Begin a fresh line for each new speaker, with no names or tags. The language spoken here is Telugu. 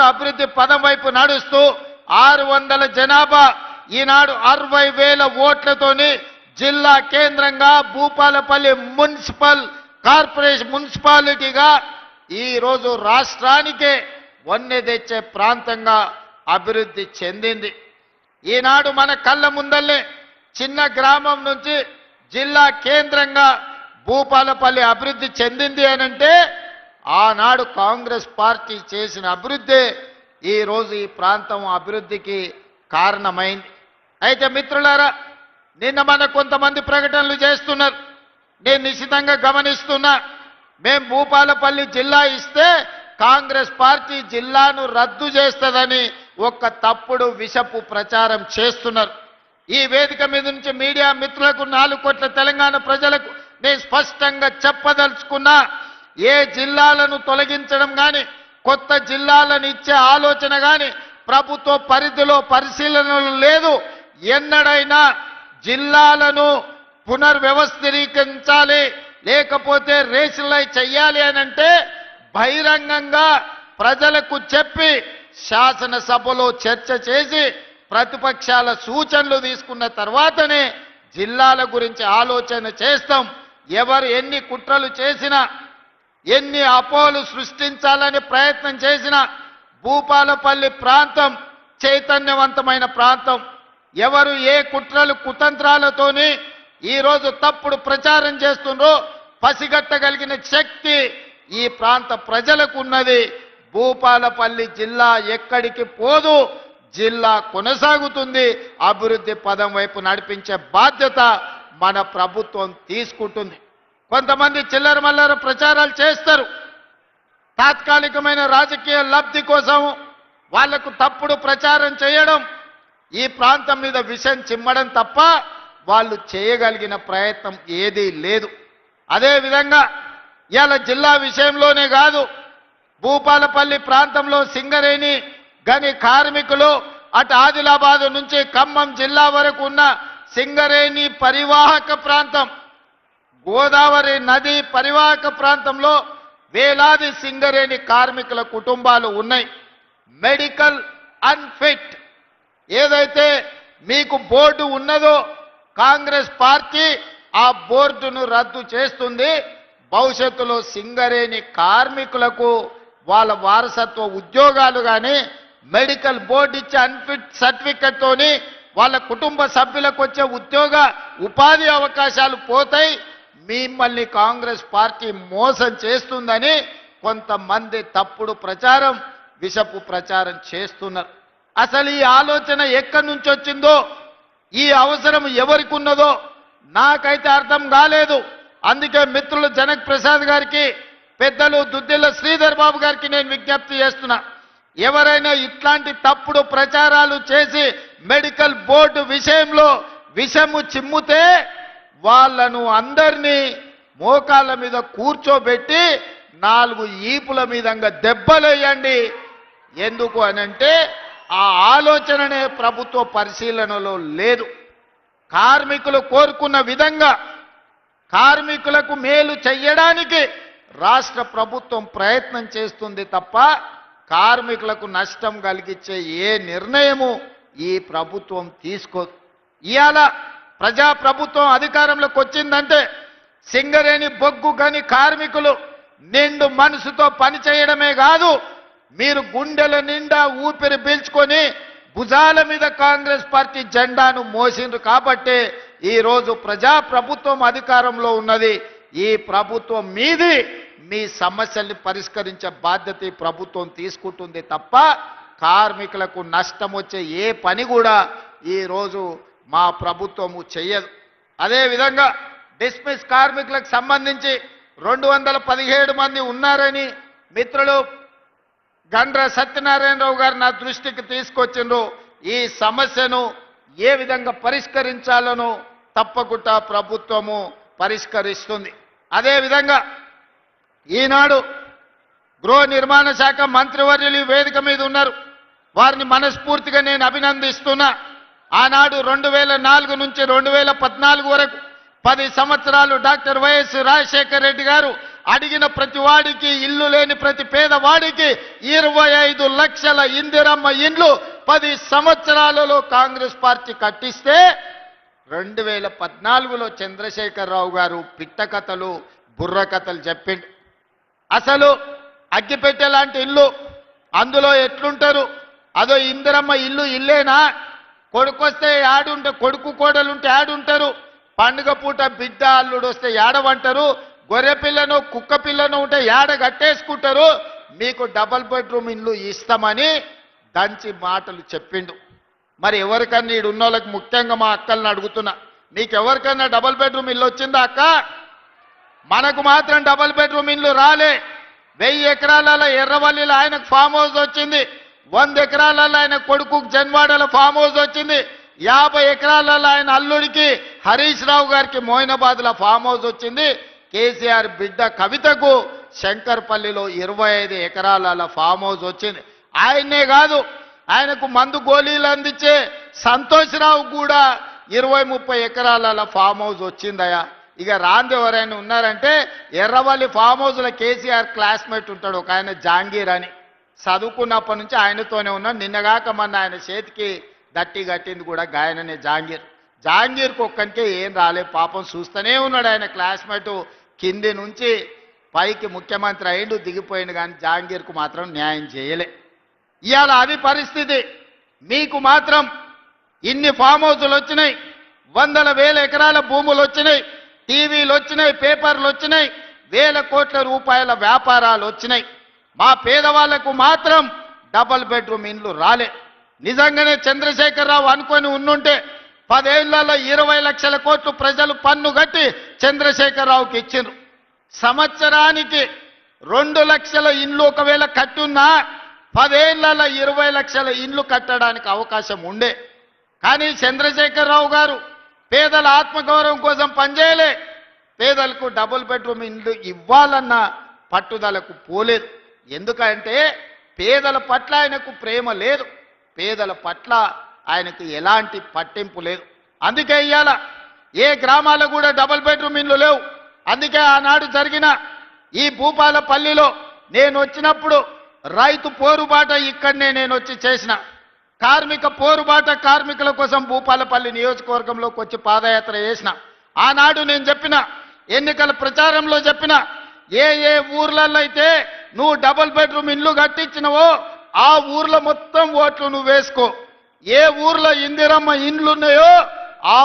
అభివృద్ధి పదం వైపు నడుస్తూ 600 జనాభా ఈనాడు 60,000 ఓట్లతోని జిల్లా కేంద్రంగా భూపాలపల్లి మున్సిపాలిటీగా ఈ రోజు రాష్ట్రానికే వన్నె తెచ్చే ప్రాంతంగా అభివృద్ధి చెందింది. ఈనాడు మన కళ్ళ ముందల్లే చిన్న గ్రామం నుంచి జిల్లా కేంద్రంగా భూపాలపల్లి అభివృద్ధి చెందింది అనంటే ఆనాడు కాంగ్రెస్ పార్టీ చేసిన అభివృద్ధి ఈ రోజు ఈ ప్రాంతం అభివృద్ధికి కారణమైంది. అయితే మిత్రులారా, నిన్న మన కొంతమంది ప్రకటనలు చేస్తున్నారు. నేను నిశ్చితంగా గమనిస్తున్నా. మేము భూపాలపల్లి జిల్లా ఇస్తే కాంగ్రెస్ పార్టీ జిల్లాను రద్దు చేస్తుందని ఒక తప్పుడు విషపు ప్రచారం చేస్తున్నారు. ఈ వేదిక మీద నుంచి మీడియా మిత్రులకు 4 కోట్ల తెలంగాణ ప్రజలకు నేను స్పష్టంగా చెప్పదలుచుకున్నా, ఏ జిల్లాలను తొలగించడం కానీ కొత్త జిల్లాలను ఇచ్చే ఆలోచన కానీ ప్రభుత్వ పరిధిలో పరిశీలనలు లేదు. ఎన్నడైనా జిల్లాలను పునర్వ్యవస్థీకరించాలి, లేకపోతే రేషనలైజ్ చెయ్యాలి అనంటే బహిరంగంగా ప్రజలకు చెప్పి శాసనసభలో చర్చ చేసి ప్రతిపక్షాల సూచనలు తీసుకున్న తర్వాతనే జిల్లాల గురించి ఆలోచన చేస్తాం. ఎవరు ఎన్ని కుట్రలు చేసినా, ఎన్ని అపోహలు సృష్టించాలని ప్రయత్నం చేసినా భూపాలపల్లి ప్రాంతం చైతన్యవంతమైన ప్రాంతం. ఎవరు ఏ కుట్రలు కుతంత్రాలతోని ఈరోజు తప్పుడు ప్రచారం చేస్తుండ్రో పసిగట్టగలిగిన శక్తి ఈ ప్రాంత ప్రజలకు ఉన్నది. భూపాలపల్లి జిల్లా ఎక్కడికి పోదు, జిల్లా కొనసాగుతుంది. అభివృద్ధి పదం వైపు నడిపించే బాధ్యత మన ప్రభుత్వం తీసుకుంటుంది. కొంతమంది చిల్లర మల్లర ప్రచారాలు చేస్తారు. తాత్కాలికమైన రాజకీయ లబ్ధి కోసం వాళ్లకు తప్పుడు ప్రచారం చేయడం, ఈ ప్రాంతం మీద విషం చిమ్మడం తప్ప వాళ్ళు చేయగలిగిన ప్రయత్నం ఏదీ లేదు. అదేవిధంగా ఇవాళ జిల్లా విషయంలోనే కాదు, భూపాలపల్లి ప్రాంతంలో సింగరేణి గని కార్మికులు అటు ఆదిలాబాద్ నుంచి ఖమ్మం జిల్లా వరకు ఉన్న సింగరేణి పరివాహక ప్రాంతం, గోదావరి నది పరివాహక ప్రాంతంలో వేలాది సింగరేణి కార్మికుల కుటుంబాలు ఉన్నాయి. మెడికల్ అన్ఫిట్ ఏదైతే మీకు బోర్డు ఉన్నదో కాంగ్రెస్ పార్టీ ఆ బోర్డును రద్దు చేస్తుంది. భవిష్యత్తులో సింగరేణి కార్మికులకు వాళ్ళ వారసత్వ ఉద్యోగాలు కానీ మెడికల్ బోర్డు ఇచ్చే అన్ఫిట్ సర్టిఫికెట్ తోని వాళ్ళ కుటుంబ సభ్యులకు వచ్చే ఉపాధి అవకాశాలు పోతాయి. మిమ్మల్ని కాంగ్రెస్ పార్టీ మోసం చేస్తుందని కొంతమంది తప్పుడు ప్రచారం, విషపు ప్రచారం చేస్తున్నారు. అసలు ఈ ఆలోచన ఎక్కడి నుంచి వచ్చిందో, ఈ అవసరం ఎవరికి ఉన్నదో నాకైతే అర్థం కాలేదు. అందుకే మిత్రులు జనక్ ప్రసాద్ గారికి, పెద్దలు దుద్దిల్ల శ్రీధర్ బాబు గారికి నేను విజ్ఞప్తి చేస్తున్నా, ఎవరైనా ఇట్లాంటి తప్పుడు ప్రచారాలు చేసి మెడికల్ బోర్డు విషయంలో విషము చిమ్ముతే వాళ్ళను అందరినీ మోకాళ్ళ మీద కూర్చోబెట్టి 4 ఈపుల మీదంగా దెబ్బలేయండి. ఎందుకు అనంటే ఆ ఆలోచననే ప్రభుత్వ పరిశీలనలో లేదు. కార్మికులు కోరుకున్న విధంగా కార్మికులకు మేలు చెయ్యడానికి రాష్ట్ర ప్రభుత్వం ప్రయత్నం చేస్తుంది తప్ప కార్మికులకు నష్టం కలిగించే ఏ నిర్ణయము ఈ ప్రభుత్వం తీసుకోదు. ఇవాళ ప్రజా ప్రభుత్వం అధికారంలోకి వచ్చిందంటే సింగరేణి బొగ్గు గని కార్మికులు నిండు మనసుతో పని చేయడమే కాదు, మీరు గుండెల నిండా ఊపిరి పీల్చుకొని భుజాల మీద కాంగ్రెస్ పార్టీ జెండాను మోసిండ్రు కాబట్టి ఈరోజు ప్రజా ప్రభుత్వం అధికారంలో ఉన్నది. ఈ ప్రభుత్వం మీది మీ సమస్యల్ని పరిష్కరించే బాధ్యత ఈ ప్రభుత్వం తీసుకుంటుంది తప్ప కార్మికులకు నష్టం వచ్చే ఏ పని కూడా ఈరోజు మా ప్రభుత్వము చెయ్యదు. అదేవిధంగా డిస్మిస్ కార్మికులకు సంబంధించి 217 మంది ఉన్నారని మిత్రులు గండ్ర సత్యనారాయణరావు గారు నా దృష్టికి తీసుకొచ్చిండ్రు. ఈ సమస్యను ఏ విధంగా పరిష్కరించాలనో తప్పకుండా ప్రభుత్వము పరిష్కరిస్తుంది. అదేవిధంగా ఈనాడు గృహ నిర్మాణ శాఖ మంత్రివర్యులు వేదిక మీద ఉన్నారు. వారిని మనస్ఫూర్తిగా నేను అభినందిస్తున్నా. ఆనాడు 2004 నుంచి 2014 వరకు 10 సంవత్సరాలు డాక్టర్ వైఎస్ రాజశేఖర రెడ్డి గారు అడిగిన ప్రతి వాడికి, ఇల్లు లేని ప్రతి పేదవాడికి 25 లక్షల ఇందిరమ్మ ఇండ్లు 10 సంవత్సరాలలో కాంగ్రెస్ పార్టీ కట్టిస్తే 2014లో చంద్రశేఖరరావు గారు పిట్ట కథలు, బుర్ర కథలు చెప్పిండు. అసలు అగ్గిపెట్టె లాంటి ఇల్లు, అందులో ఎట్లుంటారు? అదో ఇందిరమ్మ ఇల్లు ఇల్లేనా? కొడుకొస్తే యాడుంటే, కొడుకు కోడలుంటే యాడుంటారు? పండుగ పూట బిడ్డ అల్లుడు వస్తే యాడవంటారు? గొర్రె పిల్లను, కుక్క పిల్లను ఉంటే యాడ కట్టేసుకుంటారు? మీకు డబల్ బెడ్రూమ్ ఇల్లు ఇస్తామని దంచి మాటలు చెప్పిండు. మరి ఎవరికన్నా ఈడు ఉన్నోళ్ళకి, ముఖ్యంగా మా అక్కల్ని అడుగుతున్నా, మీకు ఎవరికన్నా డబల్ బెడ్రూమ్ ఇల్లు వచ్చిందా అక్క? మనకు మాత్రం డబల్ బెడ్రూమ్ ఇల్లు రాలే. 1000 ఎకరాలలో ఎర్రవల్లిలో ఆయనకు ఫామ్ హౌస్ వచ్చింది. 100 ఎకరాలలో ఆయన కొడుకు జన్వాడలో ఫామ్ హౌస్ వచ్చింది. 50 ఎకరాలలో ఆయన అల్లుడికి హరీష్ రావు గారికి మోయినాబాద్లో ఫామ్ హౌస్ వచ్చింది. కేసీఆర్ బిడ్డ కవితకు శంకర్పల్లిలో 25 ఎకరాల ఫామ్ హౌస్ వచ్చింది. ఆయన్నే కాదు, ఆయనకు మందు గోళీలు అందించే సంతోష్రావు కూడా 20-30 ఎకరాల ఫామ్ హౌస్ వచ్చిందయా. ఇక రాంది ఎవరైనా ఉన్నారంటే ఎర్రవల్లి ఫామ్ హౌస్లో కేసీఆర్ క్లాస్మేట్ ఉంటాడు ఒక ఆయన, జాంగీర్ అని. చదువుకున్నప్పటి నుంచి ఆయనతోనే ఉన్నాడు. నిన్నగాక మొన్న ఆయన చేతికి దట్టి కట్టింది కూడా గాయననే జాంగీర్. జాంగీర్కి ఒక్కనికే ఏం రాలే పాపం, చూస్తూనే ఉన్నాడు. ఆయన క్లాస్మేటు కింది నుంచి పైకి ముఖ్యమంత్రి అయిండు, దిగిపోయిండు, కానీ జాంగీర్కు మాత్రం న్యాయం చేయలే. ఇవాళ అది పరిస్థితి. మీకు మాత్రం ఇన్ని ఫామ్ హౌజులు వచ్చినాయి, 100,000 ఎకరాల భూములు వచ్చినాయి, టీవీలు వచ్చినాయి, పేపర్లు వచ్చినాయి, 1000 కోట్ల రూపాయల వ్యాపారాలు వచ్చినాయి. మా పేదవాళ్లకు మాత్రం డబల్ బెడ్రూమ్ ఇండ్లు రాలే. నిజంగానే చంద్రశేఖరరావు అనుకొని ఉండుంటే 10 ఏళ్లలో 20 లక్షల కోట్లు ప్రజలు పన్ను కట్టి చంద్రశేఖరరావుకి ఇచ్చిండ్రు. సంవత్సరానికి 2 లక్షల ఇండ్లు ఒకవేళ కట్టున్నా 10 ఏళ్లలో 20 లక్షల ఇండ్లు కట్టడానికి అవకాశం ఉండే. కానీ చంద్రశేఖరరావు గారు పేదల ఆత్మగౌరవం కోసం పనిచేయలే. పేదలకు డబుల్ బెడ్రూమ్ ఇండ్లు ఇవ్వాలన్న పట్టుదలకు పోలేదు. ఎందుకంటే పేదల పట్ల ఆయనకు ప్రేమ లేదు, పేదల పట్ల ఆయనకు ఎలాంటి పట్టింపు లేదు. అందుకే ఇవాళ ఏ గ్రామాల్లో కూడా డబుల్ బెడ్రూమ్ ఇండ్లు లేవు. అందుకే ఆనాడు జరిగిన ఈ భూపాలపల్లిలో నేను వచ్చినప్పుడు రైతు పోరుబాట ఇక్కడనే నేను వచ్చి చేసిన. కార్మిక పోరుబాట, కార్మికుల కోసం భూపాలపల్లి నియోజకవర్గంలోకి వచ్చి పాదయాత్ర చేసిన. ఆనాడు నేను చెప్పిన, ఎన్నికల ప్రచారంలో చెప్పిన, ఏ ఊర్లలో అయితే నువ్వు డబుల్ బెడ్రూమ్ ఇల్లు కట్టించినవో ఆ ఊర్లో మొత్తం ఓట్లు నువ్వు వేసుకో. ఏ ఊర్లో ఇందిరమ్మ ఇండ్లున్నాయో ఆ